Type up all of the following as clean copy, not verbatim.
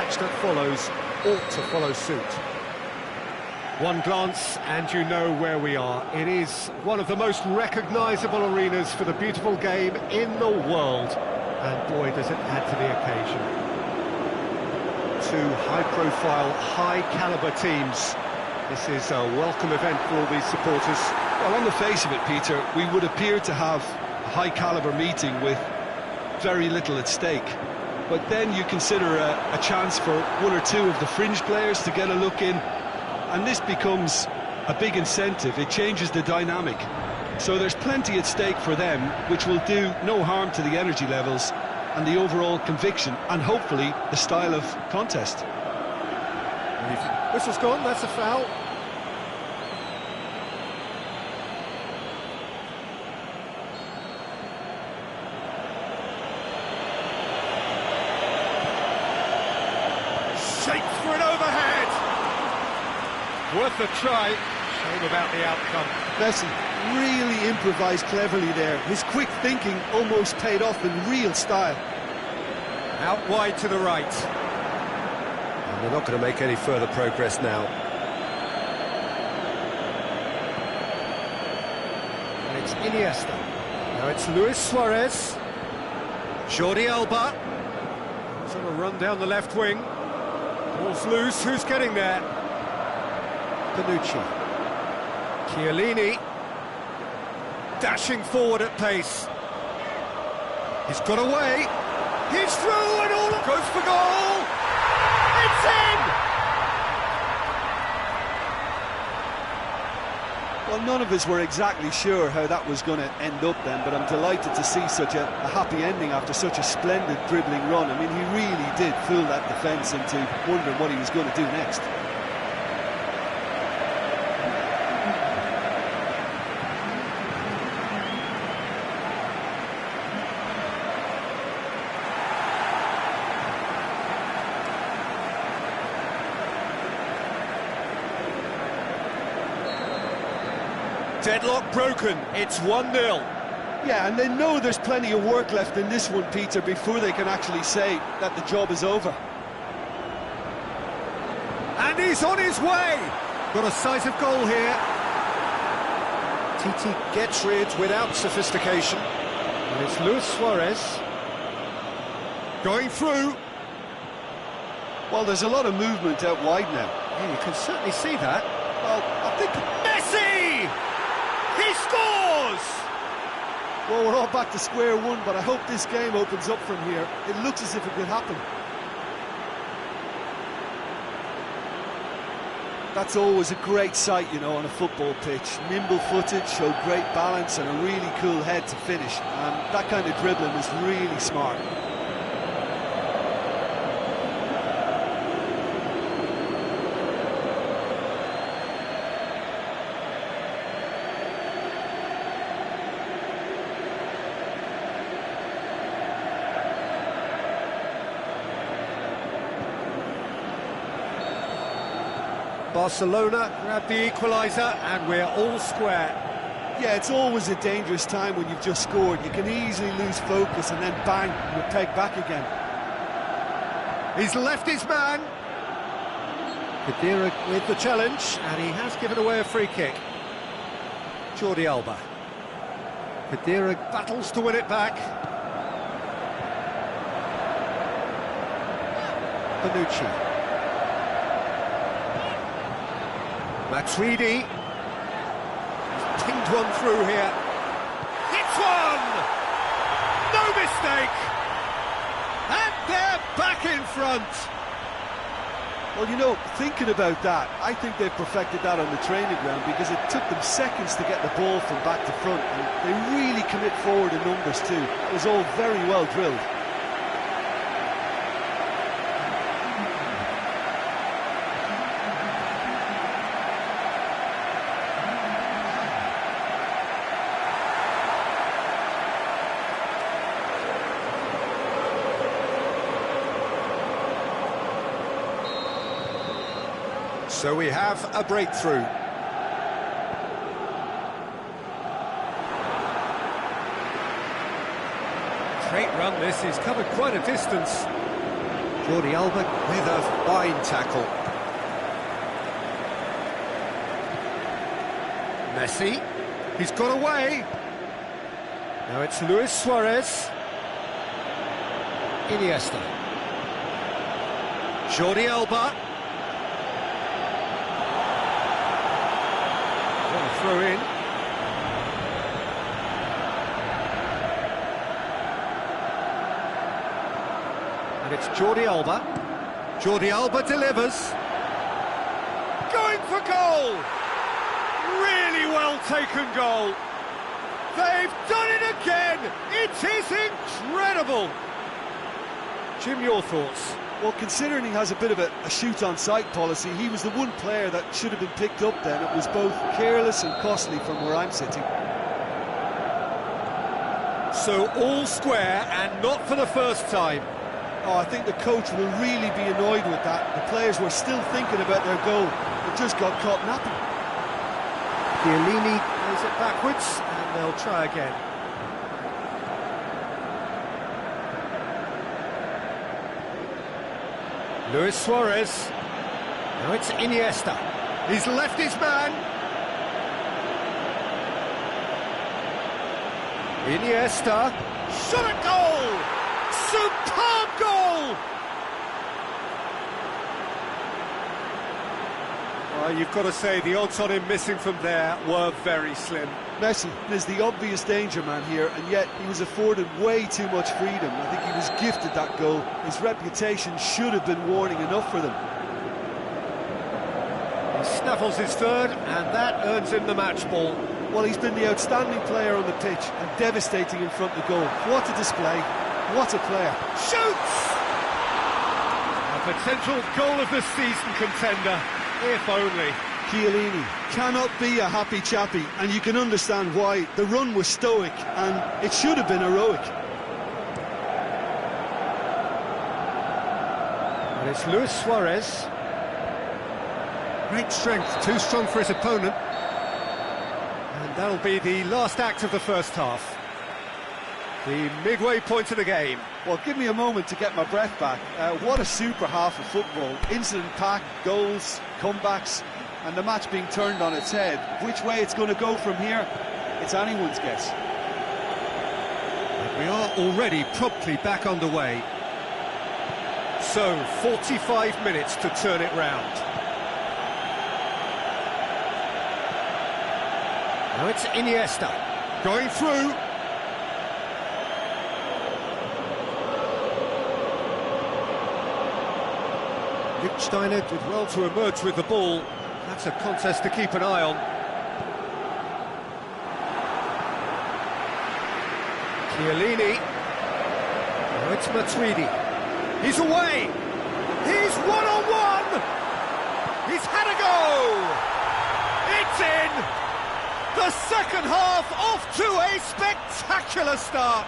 match that follows ought to follow suit. One glance and you know where we are. It is one of the most recognisable arenas for the beautiful game in the world. And boy, does it add to the occasion. Two high-profile, high-caliber teams. This is a welcome event for all these supporters. Well, on the face of it, Peter, we would appear to have a high-caliber meeting with very little at stake. But then you consider a chance for one or two of the fringe players to get a look in, and this becomes a big incentive. It changes the dynamic. So there's plenty at stake for them, which will do no harm to the energy levels and the overall conviction, and hopefully the style of contest. Whistle's gone, that's a foul. Shapes for an overhead. Worth a try. Shame about the outcome. Bessie really improvised cleverly there. His quick thinking almost paid off in real style. Out wide to the right. And they're not going to make any further progress now. And it's Iniesta. Now it's Luis Suarez. Jordi Alba. He's on a run down the left wing. Ball's loose, who's getting there? Bonucci. Chiellini. Dashing forward at pace. He's got away. He's through and all goes for goal. It's in! Well, none of us were exactly sure how that was going to end up then, but I'm delighted to see such a happy ending after such a splendid dribbling run. I mean, he really did fool that defence into wondering what he was going to do next. Deadlock broken, it's 1-0. Yeah, and they know there's plenty of work left in this one, Peter, before they can actually say that the job is over. And he's on his way! Got a sight of goal here. Titi gets rid without sophistication. And it's Luis Suarez. Going through. Well, there's a lot of movement out wide now. Yeah, you can certainly see that. Well, I think... Messi! He scores! Well, we're all back to square one, but I hope this game opens up from here. It looks as if it could happen. That's always a great sight, you know, on a football pitch. Nimble-footed, showed great balance and a really cool head to finish. And that kind of dribbling is really smart. Barcelona grab the equaliser and we're all square. Yeah, it's always a dangerous time when you've just scored. You can easily lose focus and then bang, you're pegged back again. He's left his man. Khedira with the challenge, and he has given away a free kick. Jordi Alba. Khedira battles to win it back. Bonucci. Matuidi. He's pinged one through here. Hits one! No mistake! And they're back in front! Well, you know, thinking about that, I think they've perfected that on the training ground because it took them seconds to get the ball from back to front, and they really commit forward in numbers too. It was all very well drilled. So we have a breakthrough. Great run this, he's covered quite a distance. Jordi Alba with a fine tackle. Messi, he's got away. Now it's Luis Suarez. Iniesta. Jordi Alba. What a throw in. And it's Jordi Alba. Jordi Alba delivers. Going for goal! Really well taken goal. They've done it again! It is incredible! Jim, your thoughts? Well, considering he has a bit of a shoot-on-sight policy, he was the one player that should have been picked up then. It was both careless and costly from where I'm sitting. So all square, and not for the first time. Oh, I think the coach will really be annoyed with that. The players were still thinking about their goal. They just got caught napping. Chiellini plays it backwards, and they'll try again. Luis Suarez. Now it's Iniesta. He's left his man. Iniesta. Shot at goal! Superb goal! Well, you've got to say the odds on him missing from there were very slim. Messi is the obvious danger man here, and yet he was afforded way too much freedom. I think he was gifted that goal. His reputation should have been warning enough for them. He snaffles his third, and that earns him the match ball. Well, he's been the outstanding player on the pitch and devastating in front of the goal. What a display, what a player. Shoots! A potential goal of the season contender, if only. Chiellini cannot be a happy chappy, and you can understand why. The run was stoic, and it should have been heroic. And it's Luis Suarez. Great strength, too strong for his opponent. And that'll be the last act of the first half. The midway point of the game. Well, give me a moment to get my breath back. What a super half of football. Incident-packed, goals, comebacks, and the match being turned on its head. Which way it's going to go from here, it's anyone's guess. We are already promptly back underway. So, 45 minutes to turn it round. Now it's Iniesta, going through. Lichtsteiner did well to emerge with the ball. That's a contest to keep an eye on. Chiellini. Now it's Matuidi. He's away! He's one-on-one! He's had a go! It's in! The second half off to a spectacular start!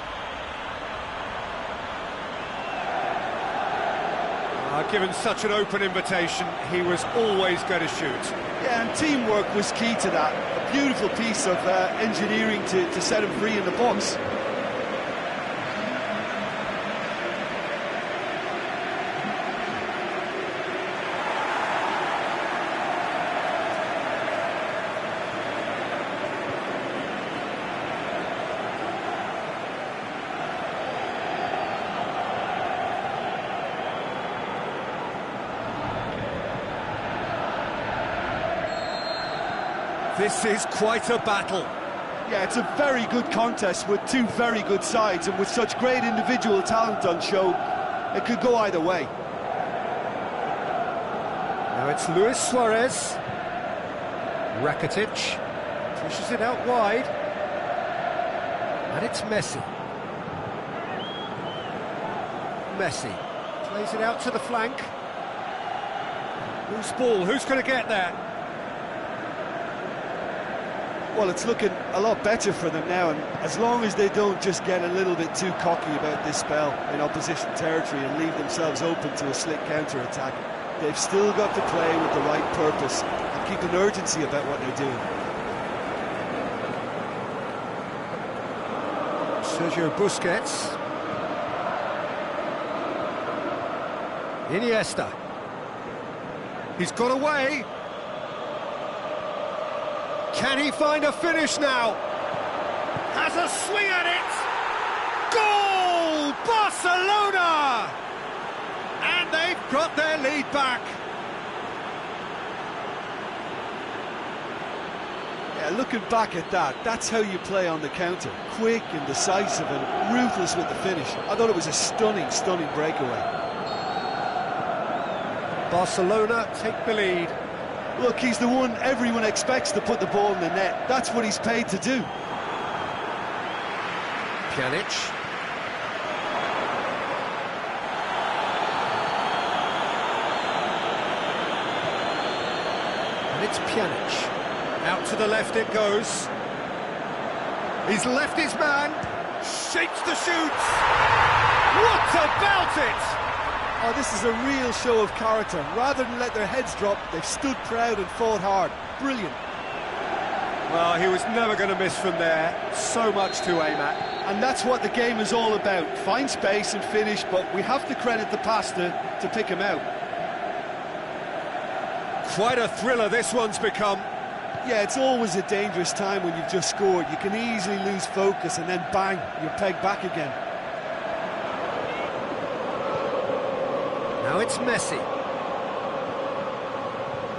Given such an open invitation, he was always going to shoot. Yeah, and teamwork was key to that. A beautiful piece of engineering to set him free in the box. This is quite a battle. Yeah, it's a very good contest with two very good sides, and with such great individual talent on show, it could go either way. Now it's Luis Suarez. Rakitic pushes it out wide. And it's Messi. Messi plays it out to the flank. Loose ball, who's going to get that? Well, it's looking a lot better for them now, and as long as they don't just get a little bit too cocky about this spell in opposition territory and leave themselves open to a slick counter-attack, they've still got to play with the right purpose and keep an urgency about what they're doing. Sergio Busquets. Iniesta. He's got away. Can he find a finish now? Has a swing at it. Goal! Barcelona! And they've got their lead back. Yeah, looking back at that, that's how you play on the counter. Quick and decisive and ruthless with the finish. I thought it was a stunning, stunning breakaway. Barcelona take the lead. Look, he's the one everyone expects to put the ball in the net. That's what he's paid to do. Pjanic. And it's Pjanic. Out to the left it goes. He's left his man. Shapes the shoots. What about it? Oh, this is a real show of character. Rather than let their heads drop, they've stood proud and fought hard. Brilliant. Well, he was never going to miss from there. So much to aim at. And that's what the game is all about. Find space and finish, but we have to credit the pass to pick him out. Quite a thriller this one's become. Yeah, it's always a dangerous time when you've just scored. You can easily lose focus and then bang, you're pegged back again. Now it's Messi.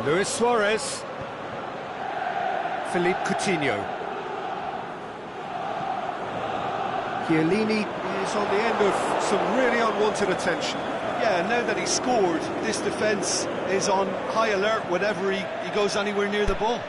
Luis Suarez. Philippe Coutinho. Chiellini is on the end of some really unwanted attention. Yeah, now that he's scored, this defence is on high alert whenever he goes anywhere near the ball.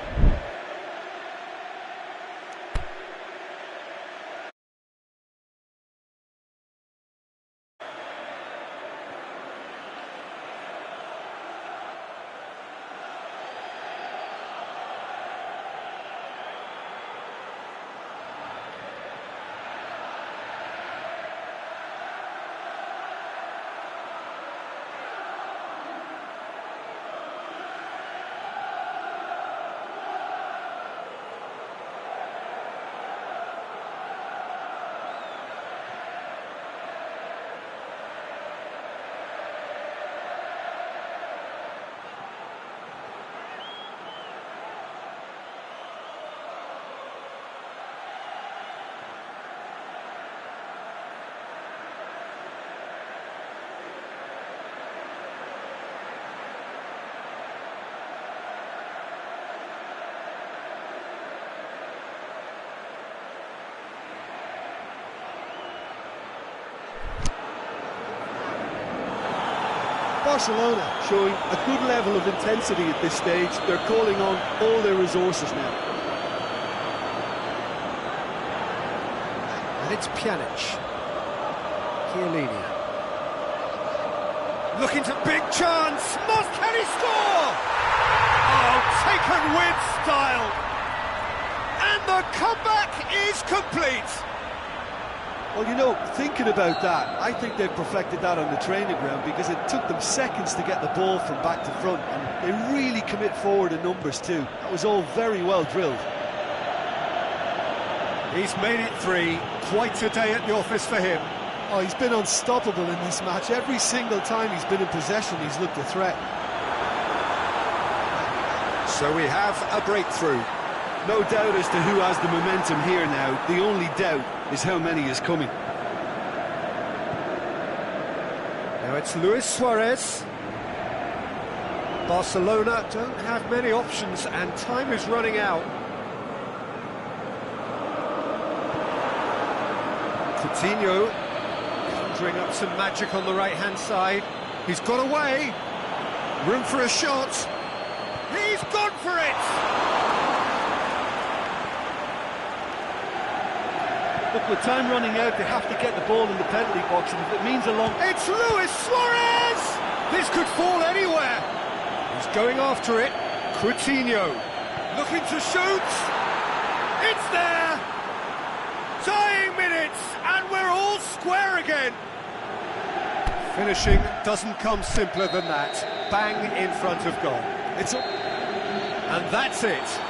Barcelona showing a good level of intensity at this stage. They're calling on all their resources now. And it's Pjanic. Chiellini. Looking to big chance. Can he score? Oh, taken with style. And the comeback is complete. Well, you know, thinking about that, I think they've perfected that on the training ground because it took them seconds to get the ball from back to front, and they really commit forward in numbers too. That was all very well drilled. He's made it 3. Quite a day at the office for him. Oh, he's been unstoppable in this match. Every single time he's been in possession, he's looked a threat. So we have a breakthrough. No doubt as to who has the momentum here now. The only doubt is how many is coming. Now it's Luis Suarez. Barcelona don't have many options and time is running out. Coutinho conjuring up some magic on the right-hand side. He's got away. Room for a shot. He's gone for it! Look, with time running out, they have to get the ball in the penalty box, and if it means a long... It's Luis Suarez! This could fall anywhere. He's going after it. Coutinho looking to shoot. It's there! Dying minutes, and we're all square again. Finishing doesn't come simpler than that. Bang in front of goal. And that's it.